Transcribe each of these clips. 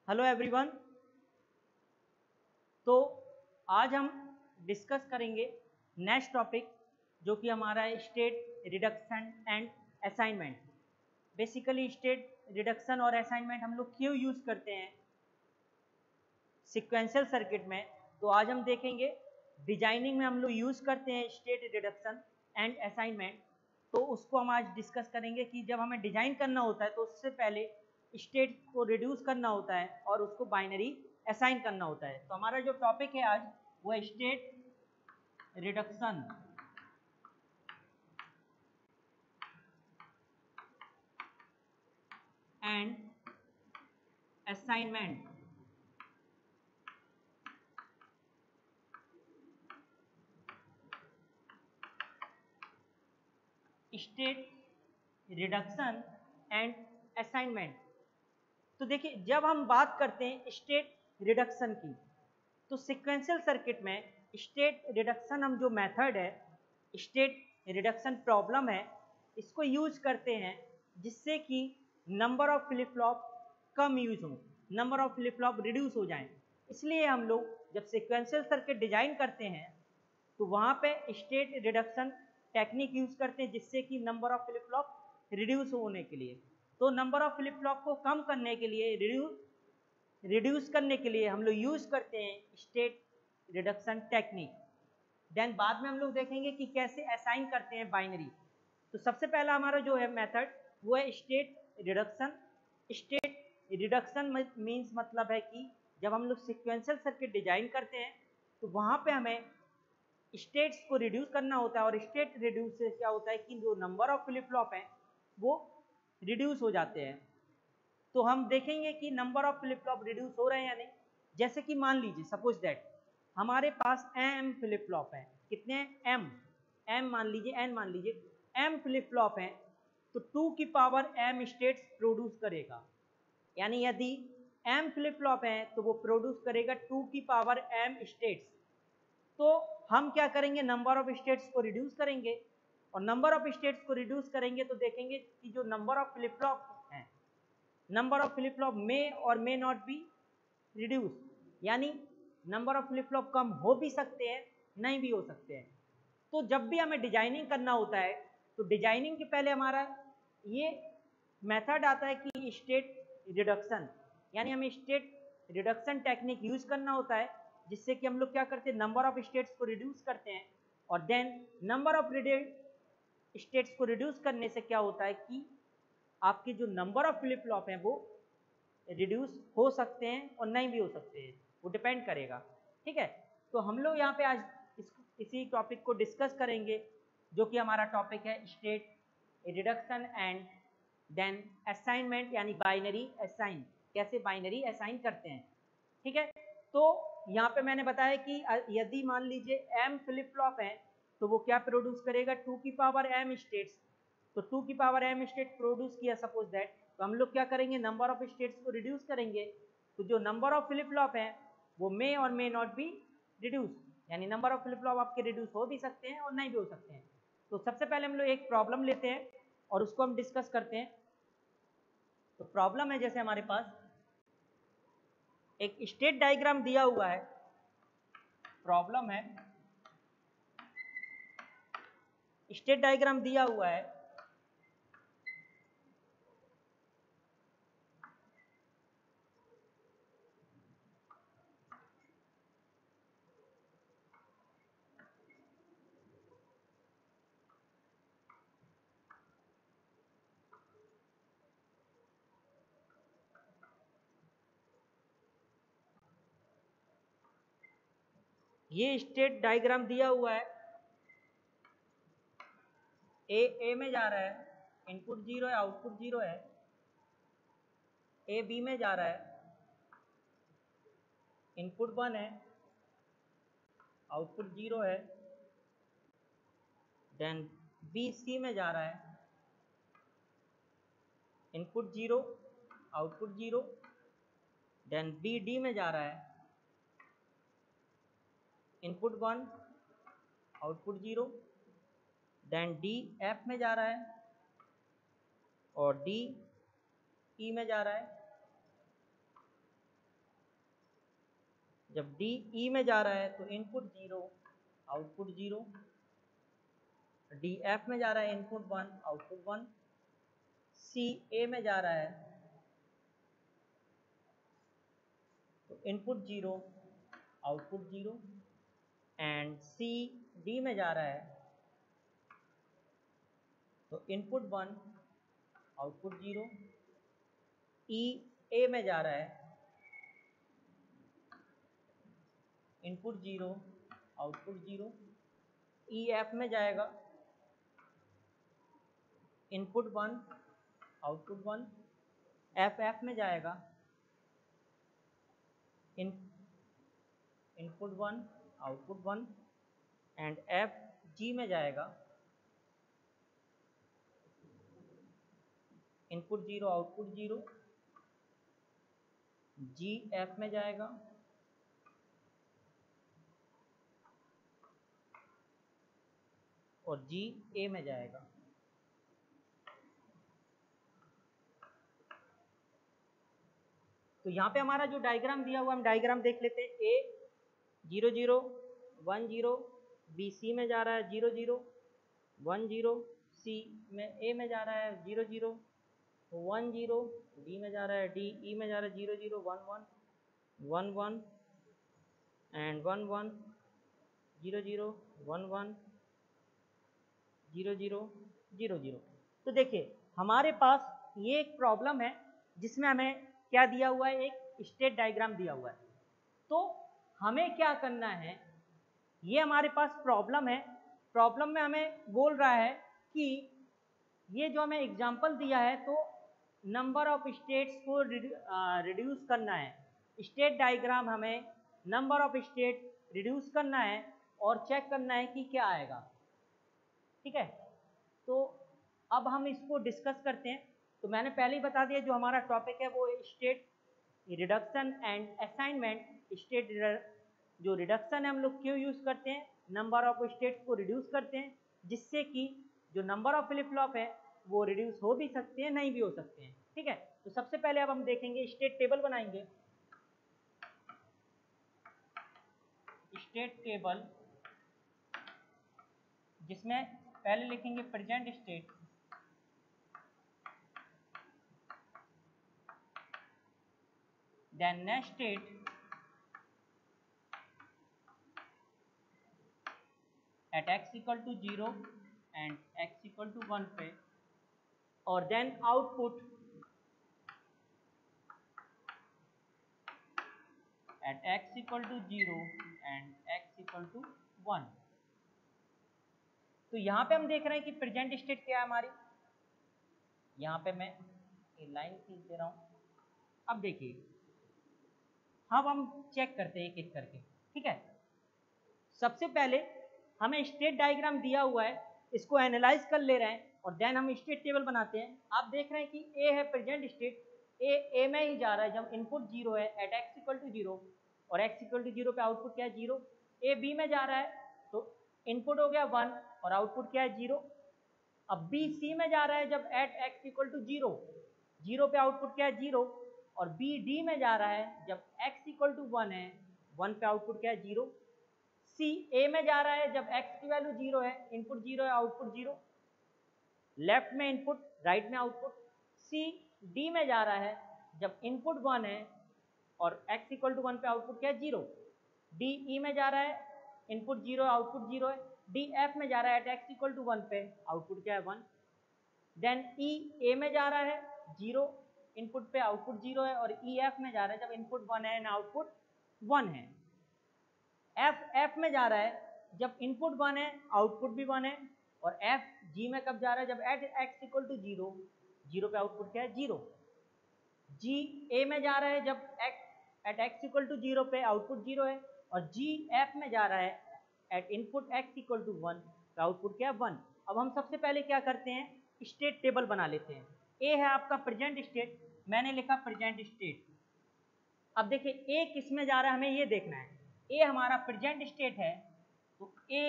Hello everyone. तो आज हम डिस्कस करेंगे नेक्स्ट टॉपिक जो कि हमारा है state reduction and assignment. Basically state reduction और असाइनमेंट हम लोग क्यों यूज़ करते हैं सीक्वेंशियल सर्किट में। तो आज हम देखेंगे डिजाइनिंग में हम लोग यूज़ करते हैं स्टेट रिडक्शन एंड असाइनमेंट। तो उसको हम आज डिस्कस करेंगे कि जब हमें डिजाइन करना होता है तो उससे पहले स्टेट को रिड्यूस करना होता है और उसको बाइनरी असाइन करना होता है। तो हमारा जो टॉपिक है आज वो है state reduction and assignment. State reduction and assignment. तो देखिए, जब हम बात करते हैं स्टेट रिडक्शन की तो सीक्वेंशियल सर्किट में स्टेट रिडक्शन हम जो मेथड है, स्टेट रिडक्शन प्रॉब्लम है, इसको यूज करते हैं जिससे कि नंबर ऑफ फ्लिप फ्लॉप कम यूज हो, number of flip flop reduce हो जाएं। इसलिए हम लोग जब सीक्वेंशियल सर्किट डिजाइन करते हैं तो वहाँ पे स्टेट रिडक्शन टेक्निक यूज करते हैं जिससे कि number of flip flop reduce होने के लिए। तो नंबर ऑफ फ्लिप फ्लॉप को कम करने के लिए, रिड्यूस करने के लिए हम लोग यूज करते हैं स्टेट रिडक्शन टेक्निक। देन बाद में हम लोग देखेंगे कि कैसे असाइन करते हैं बाइनरी। तो सबसे पहला हमारा जो है मेथड वो है state reduction. State reduction means मतलब है कि जब हम लोग सीक्वेंशियल सर्किट डिजाइन करते हैं तो वहाँ पे हमें स्टेट्स को रिड्यूस करना होता है और स्टेट रिड्यूस से क्या होता है कि जो नंबर ऑफ फ्लिप फ्लॉप हैं वो रिड्यूस हो जाते हैं। तो हम देखेंगे कि number of flip flop reduce हो रहे हैं या नहीं। जैसे कि मान लीजिए सपोज दैट हमारे पास एम फ्लिप फ्लॉप है। कितने एम एम मान लीजिए, एन मान लीजिए, एम फ्लिप फ्लॉप है तो 2 की पावर एम स्टेट्स प्रोड्यूस करेगा। यानी यदि एम फ्लिप फ्लॉप है तो वो प्रोड्यूस करेगा 2 की पावर एम स्टेट्स। तो हम क्या करेंगे, नंबर ऑफ स्टेट्स को रिड्यूस करेंगे और नंबर ऑफ स्टेट्स को रिड्यूस करेंगे तो देखेंगे कि जो नंबर ऑफ फ्लिप फ्लॉप हैं, नंबर ऑफ फ्लिप फ्लॉप मे और मे नॉट बी रिड्यूस। यानी नंबर ऑफ फ्लिप फ्लॉप कम हो भी सकते हैं, नहीं भी हो सकते हैं। तो जब भी हमें डिजाइनिंग करना होता है तो डिजाइनिंग के पहले हमारा ये मेथड आता है कि स्टेट रिडक्शन, यानी हमें स्टेट रिडक्शन टेक्निक यूज करना होता है जिससे कि हम लोग क्या करते हैं, नंबर ऑफ स्टेट्स को रिड्यूस करते हैं और देन नंबर ऑफ स्टेट्स को रिड्यूस करने से क्या होता है कि आपके जो नंबर ऑफ फ्लिप फ्लॉप हैं वो रिड्यूस हो सकते हैं और नहीं भी हो सकते हैं, वो डिपेंड करेगा। ठीक है, तो हम लोग यहाँ पे आज इसी टॉपिक को डिस्कस करेंगे जो कि हमारा टॉपिक है state reduction and then assignment, यानी बाइनरी असाइन, कैसे बाइनरी असाइन करते हैं। ठीक है, तो यहाँ पे मैंने बताया कि यदि मान लीजिए एम फ्लिप फ्लॉप है तो वो क्या प्रोड्यूस करेगा, 2 की पावर एम स्टेट्स। तो 2 की पावर एम स्टेट प्रोड्यूस किया सपोज दैट, तो हम लोग क्या करेंगे, नंबर ऑफ स्टेट्स को रिड्यूस करेंगे। तो जो नंबर ऑफ फ्लिप फ्लॉप है वो मे और मे नॉट बी रिड्यूस, यानी नंबर ऑफ फ्लिप फ्लॉप आपके रिड्यूस हो भी सकते हैं और नहीं भी हो सकते हैं। तो सबसे पहले हम लोग एक प्रॉब्लम लेते हैं और उसको हम डिस्कस करते हैं। तो प्रॉब्लम है, जैसे हमारे पास एक स्टेट डायग्राम दिया हुआ है, प्रॉब्लम है, स्टेट डायग्राम दिया हुआ है। ये स्टेट डायग्राम दिया हुआ है, ए में जा रहा है, इनपुट 0 है, आउटपुट 0 है। ए बी में जा रहा है, इनपुट 1 है, आउटपुट 0 है। देन बी सी में जा रहा है, input 0, output 0। Then B D में जा रहा है, input 1, output 0। Then D F में जा रहा है और डी ई में जा रहा है। जब डी ई में जा रहा है तो इनपुट 0 आउटपुट 0, डी एफ में जा रहा है इनपुट 1 आउटपुट 1, सी ए में जा रहा है तो input 0 output 0, and C D में जा रहा है तो इनपुट 1 आउटपुट 0, ई ए में जा रहा है इनपुट 0 आउटपुट 0, ई एफ में जाएगा इनपुट 1 आउटपुट 1, एफ एफ में जाएगा input 1 output 1, and F G में जाएगा इनपुट 0 आउटपुट 0, जी एफ में जाएगा और जी ए में जाएगा। तो यहाँ पे हमारा जो डायग्राम दिया हुआ हम डायग्राम देख लेते हैं। ए 0 0 1 0, बी सी में जा रहा है 0 0 1 0, सी में ए में जा रहा है 0 0 1 0, डी में जा रहा है डी ई में जा रहा है 0 0 1 1 1 1 एंड 1 1 0 0 1 1 0 0 0 0। तो देखिए हमारे पास ये एक प्रॉब्लम है जिसमें हमें क्या दिया हुआ है, एक स्टेट डायग्राम दिया हुआ है। तो हमें क्या करना है, ये हमारे पास प्रॉब्लम है। प्रॉब्लम में हमें बोल रहा है कि ये जो हमें एग्जाम्पल दिया है तो नंबर ऑफ स्टेट्स को रिड्यूस करना है। स्टेट डायग्राम हमें नंबर ऑफ स्टेट रिड्यूस करना है और चेक करना है कि क्या आएगा। ठीक है, तो अब हम इसको डिस्कस करते हैं। तो मैंने पहले ही बता दिया जो हमारा टॉपिक है वो state reduction and assignment. State जो रिडक्शन है हम लोग क्यों यूज़ करते हैं, नंबर ऑफ स्टेट्स को रिड्यूस करते हैं जिससे कि जो नंबर ऑफ फ्लिप फ्लॉप है वो रिड्यूस हो भी सकते हैं, नहीं भी हो सकते हैं। ठीक है, तो सबसे पहले अब हम देखेंगे स्टेट टेबल बनाएंगे। स्टेट टेबल जिसमें पहले लिखेंगे present state, then next state, at x equal to 0 and x equal to 1 पे, और then output at x equal to 0 and x equal to 1। तो यहाँ पे हम देख रहे हैं कि प्रेजेंट स्टेट क्या है हमारी। यहाँ पे मैं ये लाइन खींच दे रहा हूँ। अब देखिए अब हम चेक करते हैं एक एक करके। ठीक है, सबसे पहले हमें स्टेट डायग्राम दिया हुआ है, इसको एनालाइज कर ले रहे हैं और देन हम स्टेट टेबल बनाते हैं। आप देख रहे हैं कि ए है प्रेजेंट स्टेट, ए में ही जा रहा है जब इनपुट 0 है एट x इक्वल टू 0 और x इक्वल टू 0 पे आउटपुट क्या है 0। ए बी में जा रहा है तो इनपुट हो गया 1 और आउटपुट क्या है 0। अब बी सी में जा रहा है जब एट x इक्वल टू 0 पे आउटपुट क्या है 0, और बी डी में जा रहा है जब x इक्वल टू 1 है 1 पे आउटपुट क्या है 0। सी ए में जा रहा है जब x की वैल्यू 0 है, इनपुट 0 है आउटपुट 0, लेफ्ट में इनपुट राइट में आउटपुट। सी डी में जा रहा है जब इनपुट 1 है और x इक्वल टू 1 पे आउटपुट क्या है 0। डी ई में जा रहा है इनपुट 0 आउटपुट 0 है। डी एफ में जा रहा है एट x इक्वल टू 1 पे आउटपुट क्या है 1। देन ई ए में जा रहा है 0 इनपुट पे आउटपुट 0 है, और ई एफ में जा रहा है जब इनपुट 1 है एंड आउटपुट 1 है। एफ में जा रहा है जब इनपुट 1 है आउटपुट भी 1 है, और एफ जी में कब जा रहा है जब एट x इक्वल टू 0 पे आउटपुट क्या है 0। जी ए में जा रहा है जब एट x इक्वल टू 0 पे आउटपुट 0 है, और जी एफ में जा रहा है at input x equal to 1 पे आउटपुट क्या है 1। अब हम सबसे पहले क्या करते हैं, स्टेट टेबल बना लेते हैं। ए है आपका प्रेजेंट स्टेट, मैंने लिखा प्रेजेंट स्टेट। अब देखिए ए किस में जा रहा है हमें ये देखना है। ए हमारा प्रेजेंट स्टेट है तो ए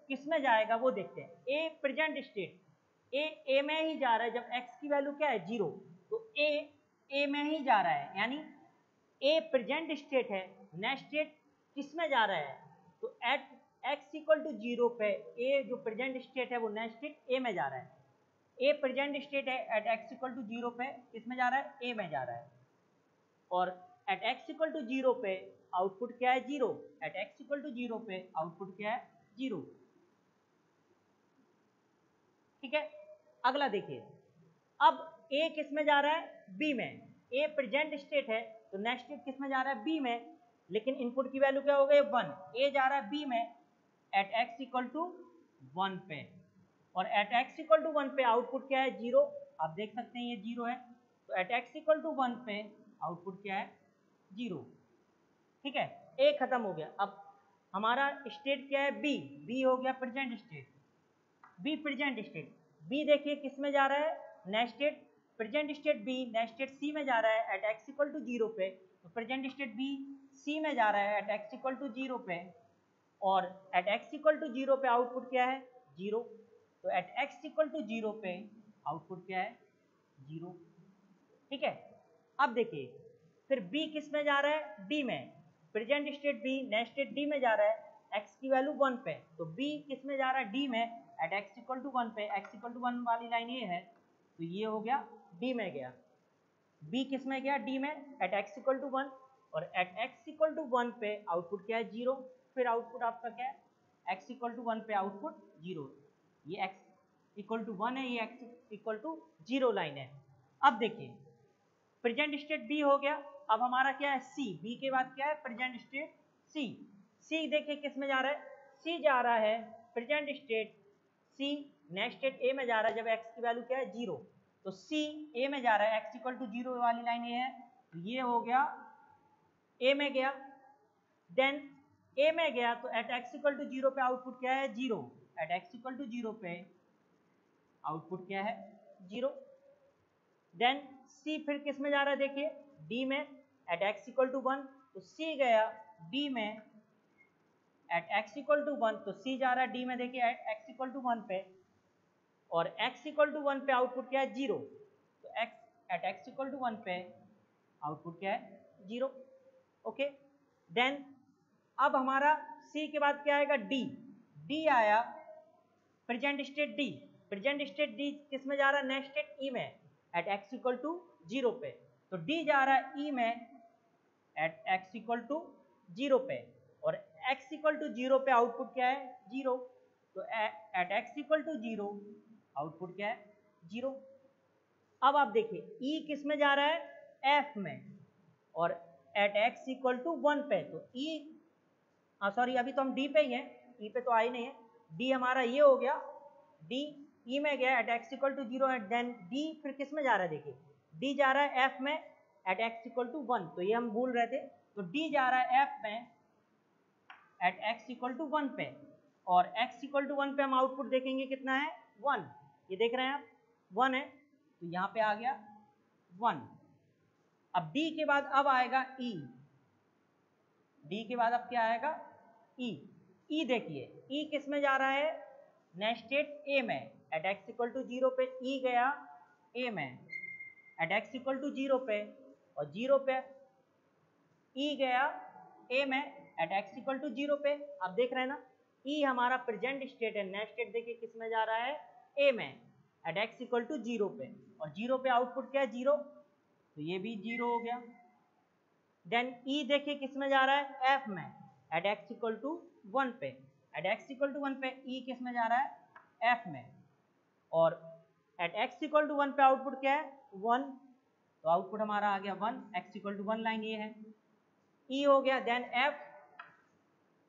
किस में जाएगा वो देखते हैं। ए प्रेजेंट स्टेट, ए में ही जा रहा है जब x की वैल्यू क्या है 0, तो ए में ही जा रहा है, यानी ए प्रेजेंट स्टेट है। नेक्स्ट स्टेट किस में जा रहा है, तो एट x इक्वल टू 0 पे ए जो प्रेजेंट स्टेट है वो नेक्स्ट स्टेट ए में जा रहा है, ए प्रेजेंट स्टेट है एट x इक्वल टू 0 पे किस में जा रहा है, ए में जा रहा है, और एट x इक्वल टू 0 पे आउटपुट क्या है, 0, एट x इक्वल टू 0 पे आउटपुट क्या है, 0। ठीक है, अगला देखिए, अब ए किस में जा रहा है, बी में, ए प्रेजेंट स्टेट है तो नेक्स्ट स्टेट किस में जा रहा है, बी में, लेकिन इनपुट की वैल्यू क्या हो गई, 1, ए जा रहा है बी में एट x इक्वल टू 1 पे, और एट x इक्वल टू 1 पे आउटपुट क्या है, 0, आप देख सकते हैं ये 0 है, तो एट x इक्वल टू 1 पे आउटपुट क्या है, 0। ठीक है, ए खत्म हो गया। अब हमारा स्टेट क्या है, बी, बी हो गया present state, B present state, B देखिए किस में जा रहा है, next state, present state B next state C में जा रहा है एट x इक्वल टू 0 पे, तो प्रेजेंट स्टेट बी सी में जा रहा है एट x इक्वल टू 0 पे, और एट x इक्वल टू 0 पे आउटपुट क्या है, 0, तो एट x इक्वल टू 0 पे आउटपुट क्या है, 0। ठीक है, अब देखिए फिर b किस में जा रहा है, d में, present state b next state d में जा रहा है x की वैल्यू 1 पे, तो b किस में जा रहा है, d में एट x इक्वल टू 1 पे, x इक्वल टू 1 वाली लाइन ये है, तो ये हो गया d में गया, b किस में गया, d में एट x इक्वल टू 1, और एट x इक्वल टू 1 पे आउटपुट क्या है, 0, फिर आउटपुट आपका क्या है, x इक्वल टू 1 पे आउटपुट 0, ये x इक्वल टू 1 है, ये x इक्वल टू 0 लाइन है। अब देखिए प्रेजेंट स्टेट b हो गया, अब हमारा क्या है c, b के बाद क्या है प्रेजेंट स्टेट c, c देखिए किस में जा रहा है, c जा रहा है present state c next state a में जा रहा है, जब x की वैल्यू क्या है, 0, तो c a में जा रहा है, x इक्वल टू 0 वाली लाइन ये है, तो ये हो गया a में गया, देन a में गया तो एट x इक्वल टू 0 पे आउटपुट क्या है, 0, एट x इक्वल टू 0 पे आउटपुट क्या है, 0, देन c फिर किस में जा रहा है, देखिए d में एट x इक्वल टू 1, तो c गया d में एट x इक्वल टू 1, तो c जा रहा है d में, देखिए एट x इक्वल टू 1 पे, और x इक्वल टू 1 पे आउटपुट क्या है, 0, तो x at x equal to 1 पे आउटपुट क्या है, 0। ओके, देन अब हमारा c के बाद क्या आएगा, d, d आया present state d, present state d किस में जा रहा है, नेक्स्ट स्टेट e में एट x इक्वल टू 0 पे, तो d जा रहा है e में एट x इक्वल टू 0 पे, और x इक्वल टू 0 पे आउटपुट क्या है, 0, तो at x equal to 0 output क्या है, 0। अब आप देखिए e किस में जा रहा है, f में, और एट x इक्वल टू 1 पे, तो e सॉरी अभी तो हम d पे ही हैं, e पे तो आई नहीं है, d हमारा ये हो गया, d e में गया एट x इक्वल टू 0 है, देन d फिर किस में जा रहा है, देखिए d जा रहा है f में एट x इक्वल टू 1, तो ये हम भूल रहे थे, तो d जा रहा है f में एट x इक्वल टू 1 पे, और x इक्वल टू 1 पे हम आउटपुट देखेंगे कितना है, 1, ये देख रहे हैं आप 1 है, तो यहाँ पे आ गया 1। अब d के बाद अब आएगा e, d के बाद अब क्या आएगा, e, e देखिए e किस में जा रहा है, नेक्स्ट स्टेट a में एट x इक्वल टू 0 पे e गया a में एट x इक्वल टू 0 पे, और 0 पे e गया a में एट x इक्वल टू 0 पे, आप देख रहे हैं ना e हमारा प्रेजेंट स्टेट है, नेक्स्ट स्टेट देखिए किस में जा रहा है, a में एट x इक्वल टू 0 पे, और 0 पे आउटपुट क्या है, 0, तो ये भी 0 हो गया। देन e देखिए किस में जा रहा है, f में एट x इक्वल टू 1 पे, एट x इक्वल टू 1 पे e किस में जा रहा है, f में, और एट x इक्वल टू 1 पे आउटपुट क्या है, 1, तो आउटपुट हमारा आ गया 1, x इक्वल टू 1 लाइन ये है, e हो गया, देन f,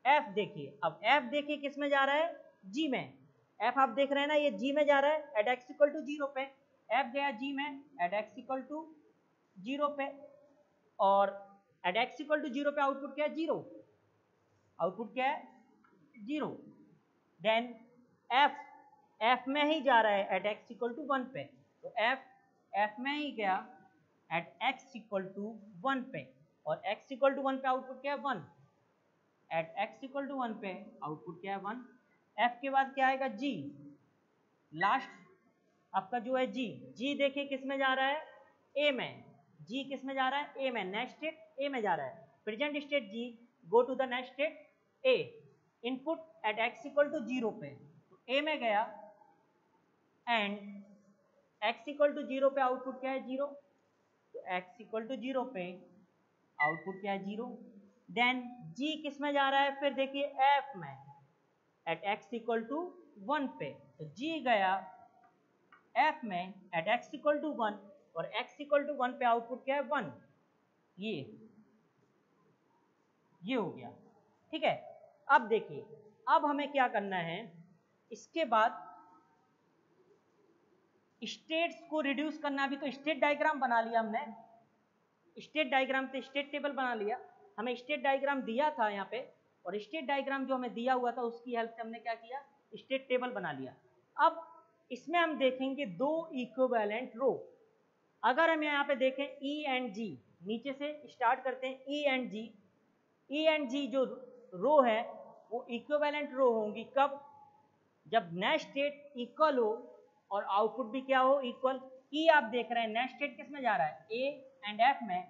f देखिए, अब f देखिए किस में जा रहा है, g में, f आप देख रहे हैं ना ये g में जा रहा है एट x इक्वल टू 0 पे, f गया g में एट x इक्वल टू 0 पे, और एट x इक्वल टू 0 पे आउटपुट क्या है, 0, आउटपुट क्या है, 0, देन f में ही जा रहा है एट x इक्वल टू 1 पे, तो f में ही गया एट x इक्वल टू 1 पे, और x इक्वल टू 1 पे आउटपुट क्या है, 1, एट x इक्वल टू 1 पे आउटपुट क्या है, 1। f के बाद क्या आएगा, g, लास्ट आपका जो है g देखिए किस में जा रहा है, a में, g किस में जा रहा है, a में, नेक्स्ट स्टेट a में जा रहा है, present state g go to the next state A, input at x equal to 0 पे, तो ए में गया एंड x इक्वल टू 0 पे आउटपुट क्या है 0, तो x इक्वल टू 0 पे आउटपुट क्या है 0। देन g किस में जा रहा है, फिर देखिए f में एट x इक्वल टू 1 पे, तो g गया f में एट x इक्वल टू 1 और x इक्वल टू 1 पे आउटपुट क्या है 1, ये हो गया। ठीक है, अब देखिए अब हमें क्या करना है, इसके बाद स्टेट्स को रिड्यूस करना। अभी तो स्टेट डायग्राम बना लिया हमने, स्टेट डायग्राम से स्टेट टेबल बना लिया, हमें स्टेट डायग्राम दिया था यहाँ पे, और स्टेट डायग्राम जो हमें दिया हुआ था उसकी हेल्प से हमने क्या किया, स्टेट टेबल बना लिया। अब इसमें हम देखेंगे दो इक्विवेलेंट रो। अगर हम यहाँ पे देखें E एंड G, नीचे से स्टार्ट करते हैं E and G, E and G जो रो है वो इक्विवेलेंट रो होंगी कब, जब नेक्स्ट स्टेट इक्वल हो और आउटपुट भी क्या हो इक्वल। E आप देख रहे हैं नेक्स्ट स्टेट किस में जा रहा है A एंड F में,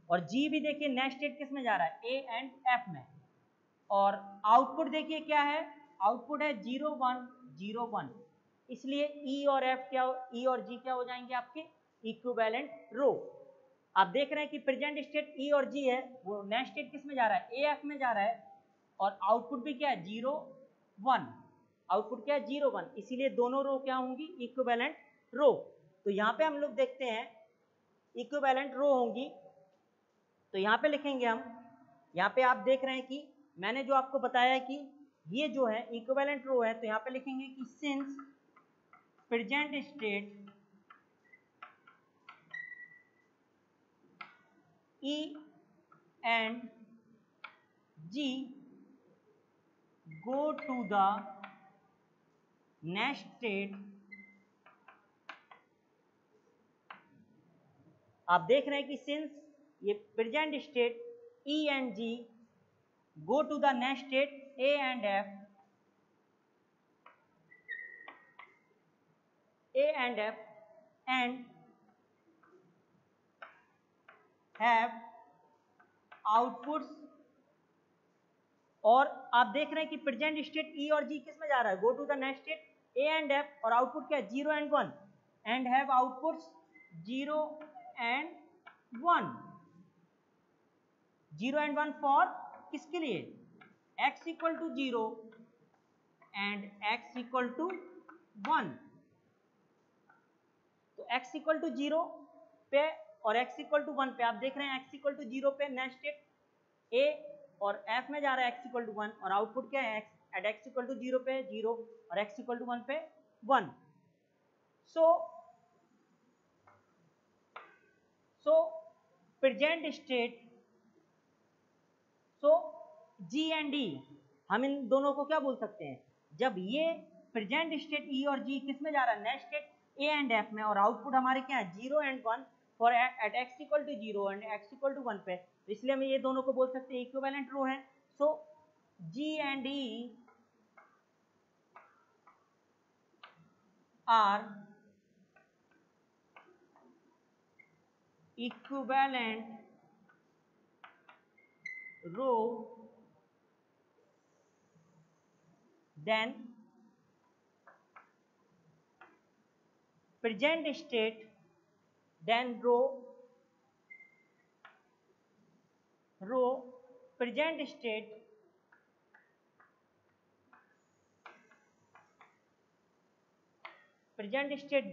और G भी देखिए नेक्स्ट स्टेट किस में जा रहा है A एंड F में, और आउटपुट देखिए क्या है, आउटपुट है 0 1 0 1, इसलिए E और F क्या हो, E और G क्या हो जाएंगे आपके इक्विवेलेंट रो। आप देख रहे हैं कि प्रेजेंट स्टेट E और G है, वो नेक्स्ट स्टेट किस में जा रहा है AF में जा रहा है, और आउटपुट भी क्या है 0 1, आउटपुट क्या है 0 1, इसीलिए दोनों रो क्या होंगी इक्विवेलेंट रो। तो यहाँ पे हम लोग देखते हैं इक्विवेलेंट रो होंगी, तो यहाँ पे लिखेंगे हम, यहाँ पे आप देख रहे हैं कि मैंने जो आपको बताया कि ये जो है इक्विवेलेंट रो है, तो यहाँ पे लिखेंगे कि since present state E and G go to the next state, आप देख रहे हैं कि सिंस ये present state E and G go to the next state A and F, A and F and have outputs, और आप देख रहे हैं कि प्रेजेंट स्टेट E और G किस में जा रहा है, go to the next state A and F, और आउटपुट क्या है 0 and 1, and have outputs 0 and 1, 0 and 1 for किसके लिए, x equal to 0 and x equal to 1। तो x इक्वल टू 0 पे और x इक्वल टू 1 पे, आप देख रहे हैं x इक्वल टू 0 पे नेक्स्ट स्टेट A और F में जा रहा है x इक्वल टू 1, और आउटपुट क्या है x at x equal to 0 पे 0 और x इक्वल टू 1 पे 1। सो present state, so G and D, हम इन दोनों को क्या बोल सकते हैं, जब ये प्रेजेंट स्टेट E और G किस में जा रहा है next state A and F में, और आउटपुट हमारे क्या है 0 and 1 for at x equal to 0 and x equal to 1 पे, इसलिए हम ये दोनों को बोल सकते हैं इक्विवेलेंट रो है। So G and E are equivalent row, then present state, then row present state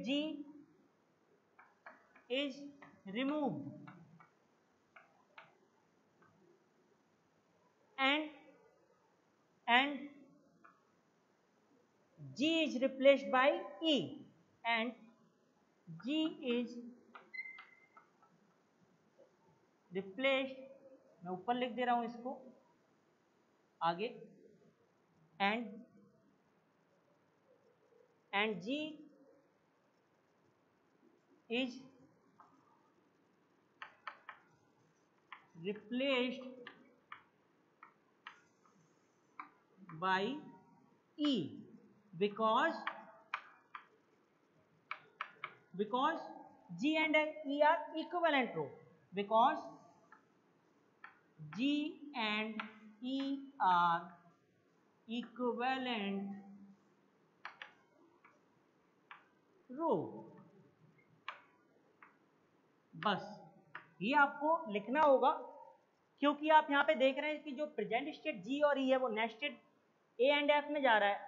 G is removed and G is replaced by E, and G is replaced, मैं ऊपर लिख दे रहा हूं इसको आगे, and G is replaced by E because G and E are equivalent row, because G and E are equivalent row। बस ये आपको लिखना होगा, क्योंकि आप यहाँ पे देख रहे हैं कि जो प्रेजेंट स्टेट जी और ई है वो नेस्टेड ए एंड एफ में जा रहा है,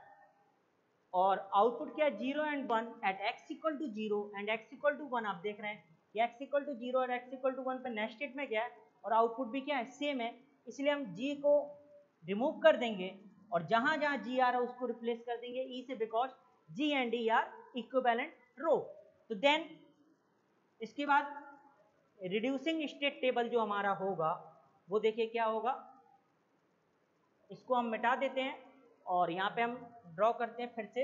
और आउटपुट क्या है 0 and 1 at X equal to 0 and X equal to 1। आप देख रहे हैं कि एक्स इक्वल टू 0 और एक्स इक्वल टू 1 पे नेस्टेड में गया है, और आउटपुट भी क्या है सेम है, इसलिए हम जी को रिमूव कर देंगे और जहां जहां जी आ रहा है उसको रिप्लेस कर देंगे ई से, because G and E are equivalent row. तो देन इसके बाद रिड्यूसिंग स्टेट टेबल जो हमारा होगा वो देखिए क्या होगा, इसको हम मिटा देते हैं और यहाँ पे हम ड्रॉ करते हैं फिर से।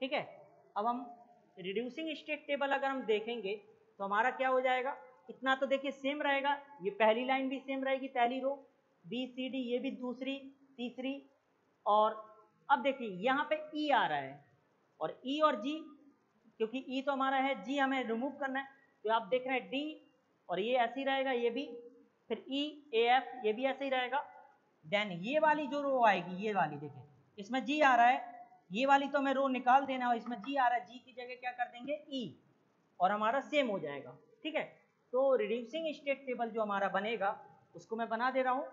ठीक है, अब हम रिड्यूसिंग स्टेट टेबल अगर हम देखेंगे तो हमारा क्या हो जाएगा, इतना तो देखिए सेम रहेगा, ये पहली लाइन भी सेम रहेगी, पहली रो बी सी डी, ये भी दूसरी तीसरी, और अब देखिए यहाँ पे ई आ रहा है, और ई और जी, क्योंकि ई तो हमारा है, जी हमें रिमूव करना है, तो आप देख रहे हैं डी, और ये ऐसे ही रहेगा, ये भी, फिर ई ए एफ, ये भी ऐसे ही रहेगा। देन ये वाली जो रो आएगी, ये वाली देखिए इसमें जी आ रहा है, ये वाली तो हमें रो निकाल देना है, इसमें जी आ रहा है, जी की जगह क्या कर देंगे ई, और हमारा सेम हो जाएगा। ठीक है, तो रिड्यूसिंग स्टेट टेबल जो हमारा बनेगा उसको मैं बना दे रहा हूँ,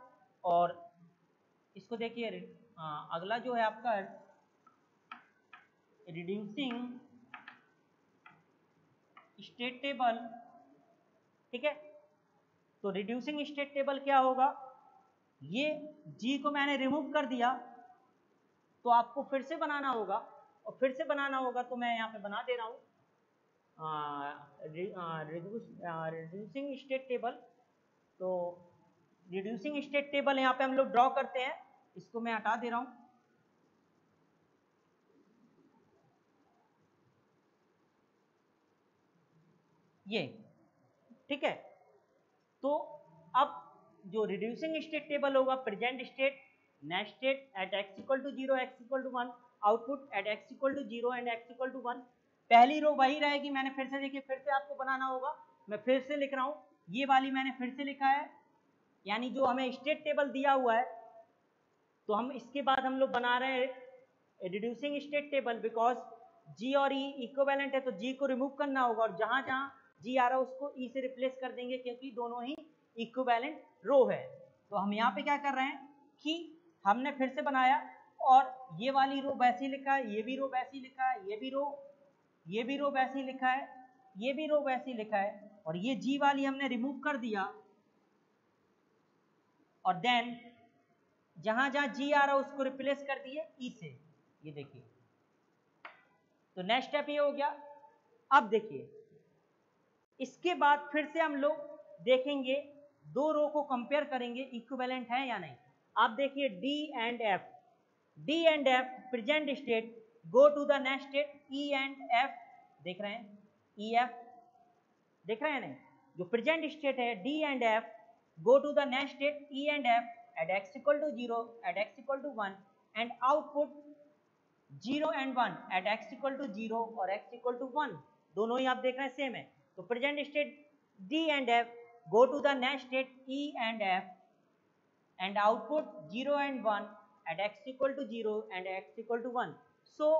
और इसको देखिए अगला जो है आपका रिड्यूसिंग स्टेट टेबल। ठीक है, तो रिड्यूसिंग स्टेट टेबल क्या होगा, ये जी को मैंने रिमूव कर दिया, तो आपको फिर से बनाना होगा, और फिर से बनाना होगा तो मैं यहाँ पे बना दे रहा हूँ रिड्यूसिंग स्टेट टेबल। तो रिड्यूसिंग स्टेट टेबल यहाँ पे हम लोग ड्रॉ करते हैं, इसको मैं हटा दे रहा हूँ। ये ठीक है, तो अब जो रिड्यूसिंग स्टेट टेबल होगा, present state, next state at X equal to 0 X equal to 1, output at X equal to 0 and X equal to 1। पहली रो वही रहेगी, मैंने फिर से देखिए फिर से आपको बनाना होगा, मैं फिर से लिख रहा हूँ, ये वाली मैंने फिर से लिखा है, यानी जो हमें स्टेट टेबल दिया हुआ है, तो हम इसके बाद हम लोग बना रहे हैं रिड्यूसिंग स्टेट टेबल, बिकॉज जी और ई इक्विवेलेंट है, तो जी को रिमूव करना होगा, और जहां जहां जी आ रहा है उसको ई से रिप्लेस कर देंगे, क्योंकि दोनों ही इक्विवेलेंट रो है। तो हम यहाँ पे क्या कर रहे हैं कि हमने फिर से बनाया, और ये वाली रो वैसी लिखा है, ये भी रो वैसी लिखा है, ये भी रो वैसी लिखा है, ये भी रो वैसी लिखा है, और ये जी वाली हमने रिमूव कर दिया, और देन जहां जहां जी आ रहा है उसको रिप्लेस कर दिए ई से, ये देखिए। तो नेक्स्ट स्टेप ये हो गया। अब देखिए इसके बाद फिर से हम लोग देखेंगे, दो रो को कंपेयर करेंगे इक्विवेलेंट है या नहीं। आप देखिए D and F, D and F present state, go to the next state E and F, देख रहे हैं ई एफ, देख रहे हैं नहीं, जो प्रेजेंट स्टेट है D and F, go to the next state E and F at x equal to 0 at x equal to 1 and output 0 and 1 at x equal to 0 और x equal to 1, दोनों ही आप देख रहे हैं same है। तो present state d and f go to the next state e and f and output 0 and 1 at x equal to 0 and x equal to 1। so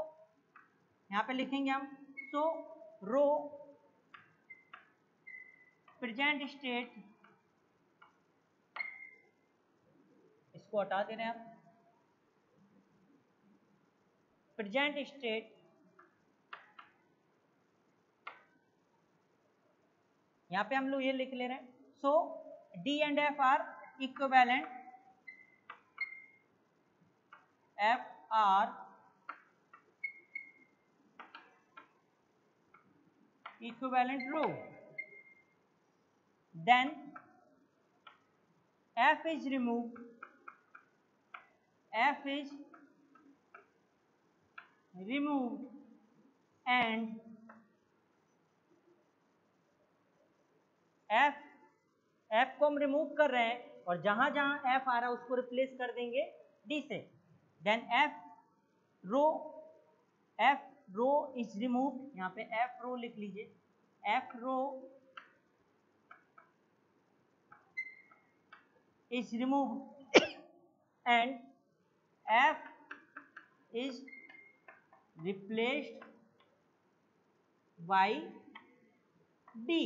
यहाँ पे लिखेंगे हम, so row प्रेजेंट स्टेट, इसको हटा दे रहे हैं आप, प्रेजेंट स्टेट, यहां पे हम लोग ये लिख ले रहे हैं, so D and F are equivalent, F are equivalent row, then F is remove, F is removed and F को हम रिमूव कर रहे हैं, और जहां जहां F आ रहा है उसको रिप्लेस कर देंगे D से। Then F row is remove, यहाँ पे F रो लिख लीजिए, F row is removed and F is replaced by D,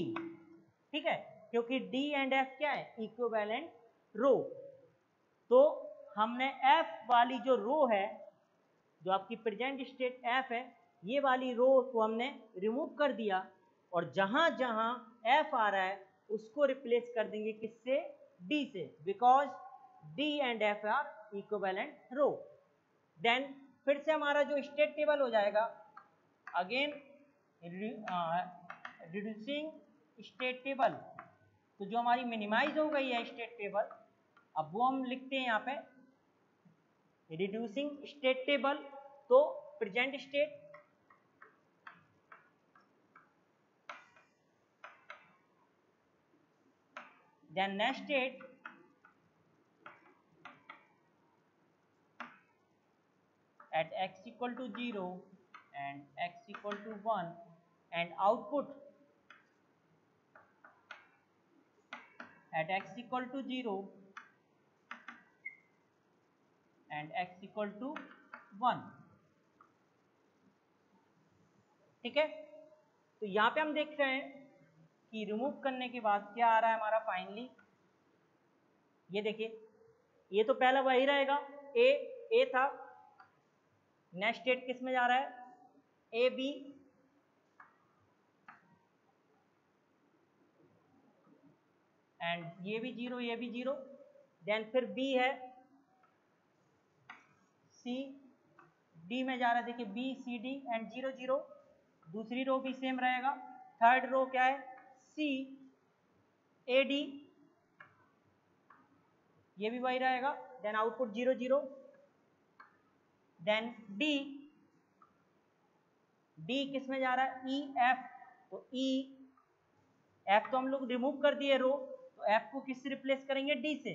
ठीक है, क्योंकि D एंड F क्या है, इक्विवेलेंट रो। तो हमने F वाली जो रो है, जो आपकी प्रेजेंट स्टेट F है, ये वाली रो को हमने रिमूव कर दिया और जहां जहां F आ रहा है उसको रिप्लेस कर देंगे किससे, D से, because D and F are equivalent row. Then फिर से हमारा जो स्टेट टेबल हो जाएगा, अगेन रिड्यूसिंग स्टेट टेबल, तो जो हमारी मिनिमाइज हो गई है स्टेट टेबल, अब वो हम लिखते हैं यहाँ पे रिड्यूसिंग स्टेट टेबल। तो present state, then next state, at x equal to 0 and x equal to 1 and output at x equal to 0 and x equal to 1, ठीक है। तो यहाँ पे हम देख रहे हैं कि रिमूव करने के बाद क्या आ रहा है हमारा फाइनली, ये देखिए, ये तो पहला वही रहेगा, ए था, नेक्स्ट स्टेट किस में जा रहा है, ए बी, एंड ये भी 0, ये भी 0, देन फिर बी है, सी, डी में जा रहा है, देखिए बी सी डी एंड 0 0, दूसरी रो भी सेम रहेगा, थर्ड रो क्या है, सी ए डी, ये भी वही रहेगा, then output 0 0, then D, D किस में जा रहा है, ई एफ, तो ई एफ तो हम लोग रिमूव कर दिए रो, तो एफ को किससे रिप्लेस करेंगे, डी से।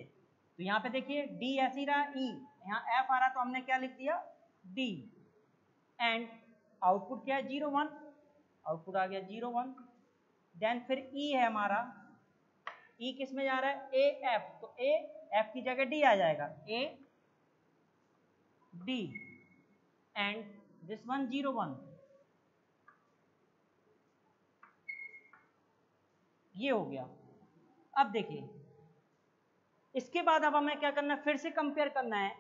तो यहाँ पे देखिए डी ऐसे ही रहा, ई यहाँ एफ आ रहा, तो हमने क्या लिख दिया, डी, एंड आउटपुट क्या है, 0 1, आउटपुट आ गया 0 1, देन फिर ई है हमारा, ई किस में जा रहा है, ए एफ, तो ए एफ की जगह डी आ जाएगा, ए डी, एंड दिस वन 0 1, ये हो गया। अब देखिए इसके बाद अब हमें क्या करना है, फिर से कंपेयर करना है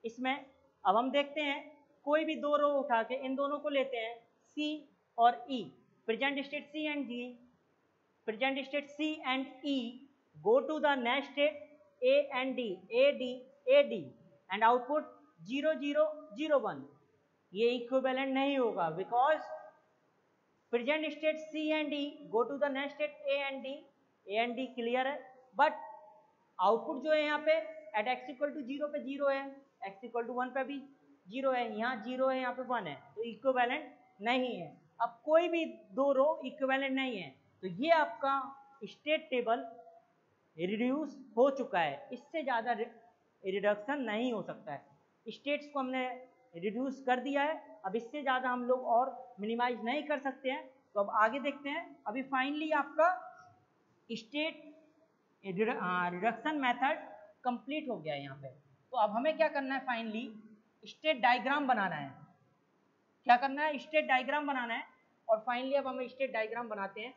इसमें। अब हम देखते हैं कोई भी दो रो उठा के इन दोनों को लेते हैं, सी और E, present state C and G, present state C and E go to the next state A and D, A D A D, and output 0 0 0 1, ये इक्विवेलेंट नहीं होगा because present state C and D go to the next state A and D clear है, but output जो है यहाँ पे eight X equal to 0 पे 0 है, एक्स इक्वल टू 1 पे भी 0 है, यहाँ 0 है, यहाँ पे 1 है, तो इक्विवेलेंट नहीं है। अब कोई भी दो रो इक्विवेलेंट नहीं है, तो ये आपका स्टेट टेबल रिड्यूस हो चुका है, इससे ज़्यादा रिडक्शन नहीं हो सकता है। स्टेट्स को हमने रिड्यूस कर दिया है, अब इससे ज़्यादा हम लोग और मिनिमाइज नहीं कर सकते हैं। तो अब आगे देखते हैं, अभी फाइनली आपका स्टेट रिडक्शन मेथड कंप्लीट हो गया है यहाँ पे। तो अब हमें क्या करना है, फाइनली स्टेट डायग्राम बनाना है। क्या करना है, स्टेट डायग्राम बनाना है, और फाइनली अब हम स्टेट डायग्राम बनाते हैं,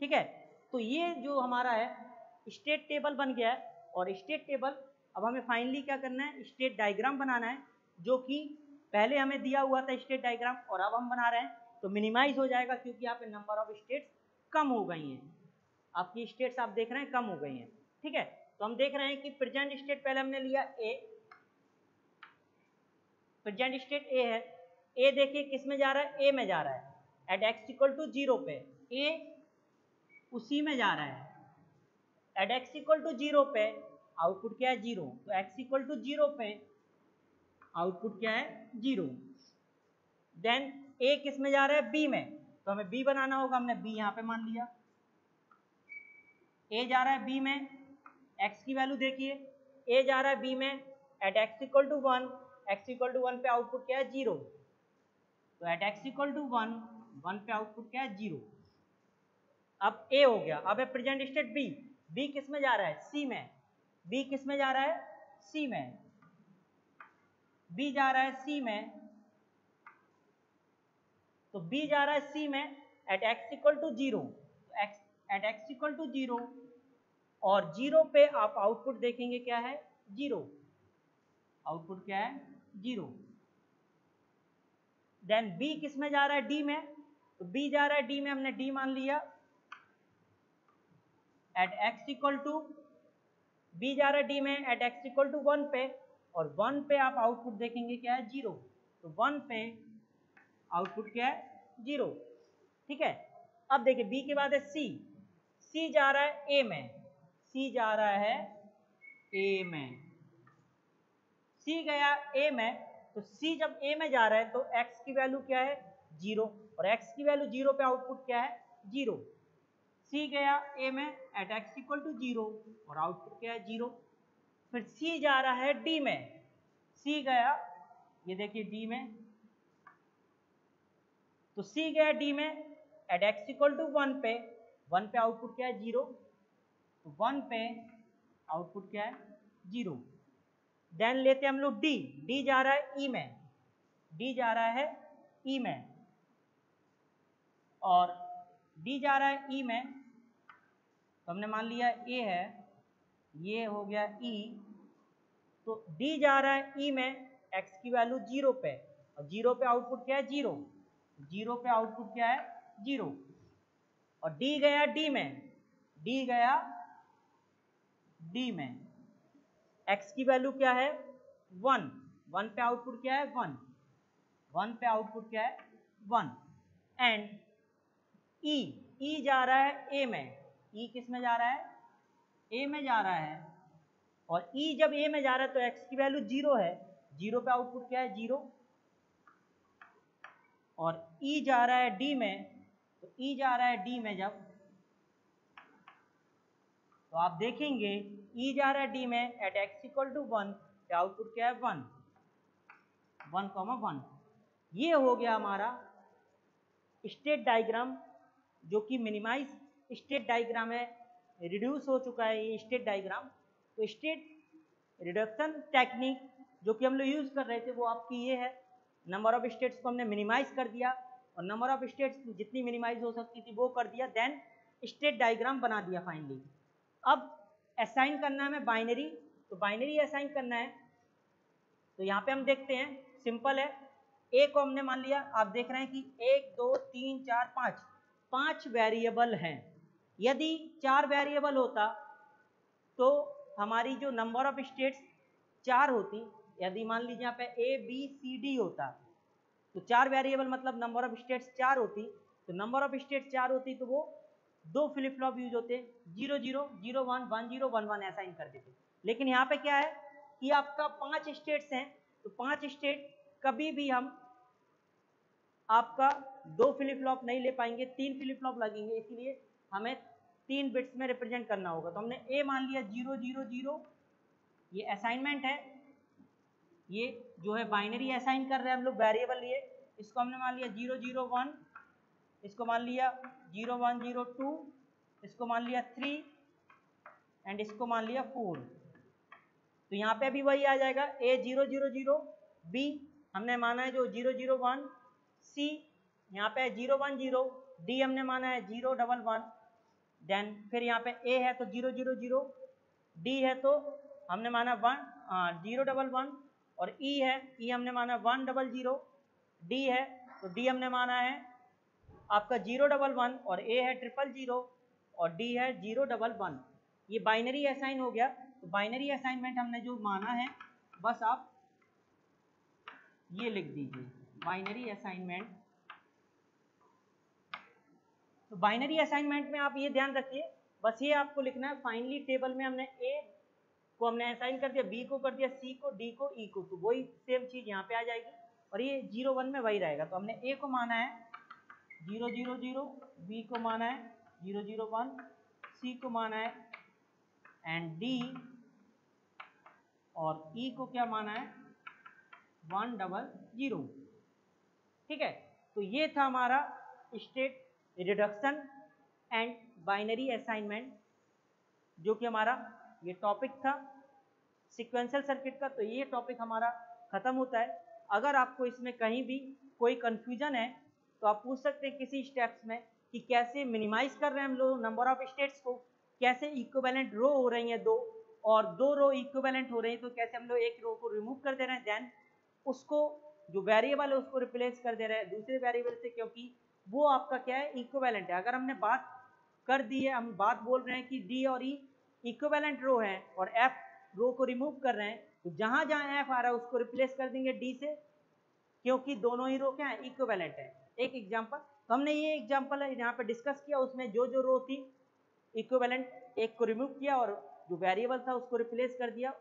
ठीक है। तो ये जो हमारा है स्टेट टेबल बन गया है, और स्टेट टेबल अब हमें फाइनली क्या करना है, स्टेट डायग्राम बनाना है, जो कि पहले हमें दिया हुआ था स्टेट डायग्राम, और अब हम बना रहे हैं, तो मिनिमाइज हो जाएगा क्योंकि यहाँ पे नंबर ऑफ स्टेट्स कम हो गई हैं, आपकी स्टेट्स आप देख रहे हैं कम हो गई हैं, ठीक है। तो हम देख रहे हैं कि प्रेजेंट स्टेट पहले हमने लिया ए, प्रेजेंट स्टेट ए है, ए देखिए किस में जा रहा है, ए में जा रहा है, एट एक्स इक्वल टू 0 पे ए उसी में जा रहा है, एट एक्स इक्वल टू 0 पे आउटपुट क्या है 0, तो एक्स इक्वल टू 0 पे आउटपुट क्या है 0। देन ए किस में जा रहा है, बी में, तो हमें बी बनाना होगा, हमने बी यहाँ पे मान लिया, ए जा रहा है बी में, एक्स की वैल्यू देखिए, ए जा रहा है बी में at X equal to 1, X equal to 1 पे आउटपुट क्या है 0, तो एट एक्स इक्वल टू 1, 1 पे आउटपुट क्या है 0। अब ए हो गया। अब है प्रेजेंट स्टेट बी। बी किस में जा रहा है? सी में। बी किस में जा रहा है? सी में। बी जा रहा है सी में, तो बी जा रहा है सी में at X equal to 0। At X equal to 0 और 0 पे आप आउटपुट देखेंगे क्या है? 0। आउटपुट क्या है? 0। देन बी किस में जा रहा है? डी में। तो बी जा रहा है डी में, हमने डी मान लिया। At X equal to, B जा रहा है डी में एट एक्स इक्वल टू 1 पे, और 1 पे आप आउटपुट देखेंगे क्या है? 0। तो 1 पे आउटपुट क्या है? 0। ठीक है। अब देखिए बी के बाद है सी। सी जा रहा है ए में। सी जा रहा है ए में। सी गया ए में, तो सी जब ए में जा रहा है तो x की वैल्यू क्या है? 0, और x की वैल्यू 0 पे आउटपुट क्या है? 0। सी गया ए में एट एक्स इक्वल टू 0 और आउटपुट क्या है? 0। फिर सी जा रहा है डी में। सी गया, ये देखिए डी में, तो सी गया डी में एट एक्स इक्वल टू 1 पे। 1 पे आउटपुट क्या है? 0। तो 1 पे आउटपुट क्या है? 0। देन लेते हैं हम लोग डी। डी जा रहा है ई में। डी जा रहा है ई में, और डी जा रहा है ई में, तो हमने मान लिया ए है, ये हो गया ई। तो डी जा रहा है ई में, एक्स की वैल्यू 0 पे, और 0 पे आउटपुट क्या है? 0। 0 पे आउटपुट क्या है? 0। और डी गया डी में। डी गया डी में, एक्स की वैल्यू क्या है? 1। 1 पे आउटपुट क्या है? 1। 1 पे आउटपुट क्या है? 1। एंड ई, ई जा रहा है ए में। ई किस में जा रहा है? ए में जा रहा है, और ई जब ए में जा रहा है तो एक्स की वैल्यू 0 है। 0 पे आउटपुट क्या है? 0। और ई जा रहा है डी में, तो ई जा रहा है डी में जब, तो आप देखेंगे ई जा रहा है डी में एट एक्स इक्वल टू 1 पे आउटपुट क्या है? 1, 1,1। ये हो गया हमारा स्टेट डायग्राम, जो कि मिनिमाइज स्टेट डायग्राम है। रिड्यूस हो चुका है ये स्टेट डायग्राम। तो स्टेट रिडक्शन टेक्निक जो कि हम लोग यूज़ कर रहे थे वो आपकी ये है। नंबर ऑफ स्टेट्स को हमने मिनिमाइज कर दिया, और नंबर ऑफ स्टेट्स जितनी मिनिमाइज हो सकती थी वो कर दिया। देन स्टेट डायग्राम बना दिया फाइनली। अब असाइन करना है हमें बाइनरी, तो बाइनरी असाइन करना है। तो यहाँ पे हम देखते हैं, सिंपल है। ए को हमने मान लिया, आप देख रहे हैं कि 1 2 3 4 5 5 वेरिएबल हैं। यदि 4 वेरिएबल होता तो हमारी जो नंबर ऑफ स्टेट्स 4 होती। यदि मान लीजिए यहाँ पे ए बी सी डी होता, तो 4 वेरिएबल मतलब नंबर ऑफ स्टेट्स 4 होती। तो नंबर ऑफ स्टेट्स 4 होती तो वो 2 फ्लिप फ्लॉप यूज होते, 0 0 0 1 1 0 1 1 असाइन कर देते। लेकिन यहाँ पे क्या है कि आपका 5 स्टेट्स हैं, तो 5 स्टेट कभी भी हम आपका 2 फ्लिप फ्लॉप नहीं ले पाएंगे, 3 फ्लिप फ्लॉप लगेंगे। इसलिए हमें 3 बिट्स में रिप्रेजेंट करना होगा। तो हमने ए मान लिया 0 0 0, ये असाइनमेंट है। ये जो है बाइनरी असाइन कर रहे हैं हम लोग, वेरिएबल लिए। इसको हमने मान लिया 0 0 1, इसको मान लिया 0 1 0 2, इसको मान लिया 3, एंड इसको मान लिया 4। तो यहाँ पे भी वही आ जाएगा, ए 0 0 0, बी हमने माना है जो 0 0 1, सी यहाँ पे 0 1 0, डी हमने माना है 0 1 1। देन फिर यहाँ पे ए है तो 0 0 0, डी है तो हमने माना 0 1 1, और ई है, ई हमने माना 1 0 0, डी है तो डी हमने माना है आपका 0 1 1, और ए है 0 0 और डी है 0 1 1। ये बाइनरी असाइन हो गया। तो बाइनरी असाइनमेंट हमने जो माना है बस आप ये लिख दीजिए, बाइनरी असाइनमेंट। तो बाइनरी असाइनमेंट में आप ये ध्यान रखिए, बस ये आपको लिखना है, फाइनली टेबल में हमने ए को हमने असाइन कर दिया, बी को कर दिया, सी को, डी को, ई को, तो वही सेम चीज़ यहाँ पे आ जाएगी, और ये 0 1 में वही रहेगा। तो हमने ए को माना है 0 0 0, बी को माना है 0 0 1, सी को माना है एंड डी, और ई को क्या माना है 1 0 0। ठीक है। तो ये था हमारा state reduction and binary assignment, जो कि हमारा ये टॉपिक था सीक्वेंशियल सर्किट का। तो ये टॉपिक हमारा खत्म होता है। अगर आपको इसमें कहीं भी कोई कंफ्यूजन है तो आप पूछ सकते हैं किसी स्टेप्स में कि कैसे मिनिमाइज कर रहे हैं हम लोग नंबर ऑफ स्टेट्स को, कैसे इक्विवेलेंट रो हो रही हैं दो, और दो रो इक्विवेलेंट हो रही है तो कैसे हम लोग एक रो को रिमूव कर दे रहे हैं, देन उसको जो वेरिएबल है उसको रिप्लेस कर दे रहे हैं दूसरे वेरिएबल से, क्योंकि वो आपका क्या है, इक्विवेलेंट है। अगर हमने बात कर दी है, हम बात बोल रहे हैं कि डी और ई इक्विवेलेंट रो है और एफ रो को रिमूव कर रहे हैं, तो जहां जहां एफ आ रहा है उसको रिप्लेस कर देंगे डी से, क्योंकि दोनों ही रो क्या है, इक्विवेलेंट है। एक एग्जांपल, तो हमने ये एग्जांपल है यहाँ पे डिस्कस किया, उसमें जो जो रो थी इक्विवेलेंट एक को रिमूव किया और जो वेरिएबल था उसको रिप्लेस कर दिया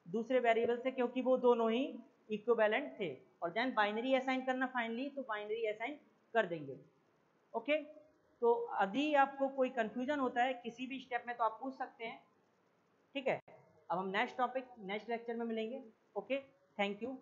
दूसरे वेरिएबल से, क्योंकि वो दोनों ही इक्विवेलेंट थे। और देन बाइनरी असाइन करना फाइनली, तो बाइनरी असाइन कर देंगे। ओके, तो अभी आपको कोई कंफ्यूजन होता है किसी भी स्टेप में तो आप पूछ सकते हैं, ठीक है। अब हम नेक्स्ट टॉपिक नेक्स्ट लेक्चर में मिलेंगे। Okay, thank you.